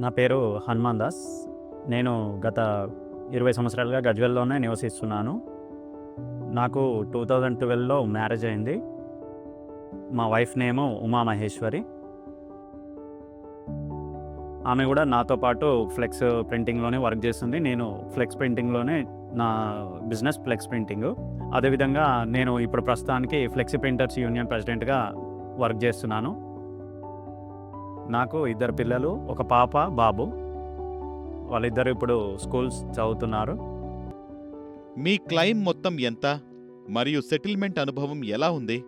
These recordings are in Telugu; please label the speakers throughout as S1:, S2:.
S1: నా పేరు హనుమాన్ దాస్. నేను గత 20 సంవత్సరాలుగా గజ్వేల్‌లోనే నివసిస్తున్నాను. నాకు 2012లో మ్యారేజ్ అయింది. మా వైఫ్ నేము ఉమా మహేశ్వరి. ఆమె కూడా నాతో పాటు ఫ్లెక్స్ ప్రింటింగ్‌లోనే వర్క్ చేస్తుంది. నేను ఫ్లెక్స్ ప్రింటింగ్‌లోనే నా బిజినెస్ ఫ్లెక్స్ ప్రింటింగు. అదేవిధంగా నేను ఇప్పుడు ప్రస్తుతానికి ఫ్లెక్సీ ప్రింటర్స్ యూనియన్ ప్రెసిడెంట్‌గా వర్క్ చేస్తున్నాను. నాకు 2 పిల్లలు, ఒక పాప, బాబు. వాళ్ళిద్దరూ ఇప్పుడు స్కూల్స్ చదువుతున్నారు.
S2: మీ క్లెయిమ్ మొత్తం ఎంత? మరియు సెటిల్మెంట్ అనుభవం ఎలా ఉంది?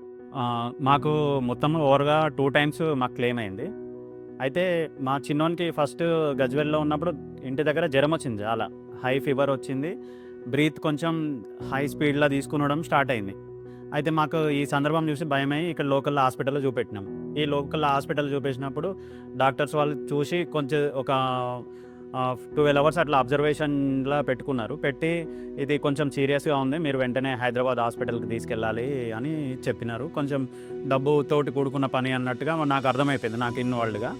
S1: మాకు మొత్తం ఓవర్‌గా 2 టైమ్స్ మాకు క్లెయిమ్ అయింది. అయితే మా చిన్నోనికి ఫస్ట్ గజ్వేల్‌లో ఉన్నప్పుడు ఇంటి దగ్గర జ్వరమొచ్చింది చాలా. హై ఫీవర్ వచ్చింది. బ్రీత్ కొంచెం హై స్పీడ్‌లో తీసుకునడం స్టార్ట్ అయింది. అయితే మాకు ఈ సందర్భం చూసి భయమై ఇక్కడ లోకల్ హాస్పిటల్‌లో చూపెట్టినాం. ఈ లోకల్ హాస్పిటల్ చూపించినప్పుడు డాక్టర్స్ వాళ్ళు చూసి కొంచెం ఒక 12 అవర్స్ అట్లా అబ్జర్వేషన్‌లా పెట్టుకున్నారు. పెట్టి ఇది కొంచెం సీరియస్‌గా ఉంది. మీరు వెంటనే హైదరాబాద్ హాస్పిటల్‌కి తీసుకెళ్ళాలి అని చెప్పినారు. కొంచెం డబ్బుతోటి కూడుకున్న పని అన్నట్టుగా నాకు అర్థమైపోయింది నాకు ఇన్వాల్వ్డ్‌గా.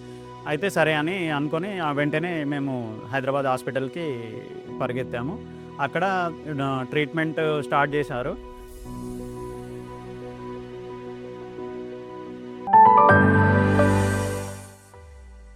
S1: అయితే సరే అని అనుకోని వెంటనే మేము హైదరాబాద్ హాస్పిటల్‌కి పరిగెత్తాము. అక్కడ ట్రీట్మెంట్ స్టార్ట్ చేశారు.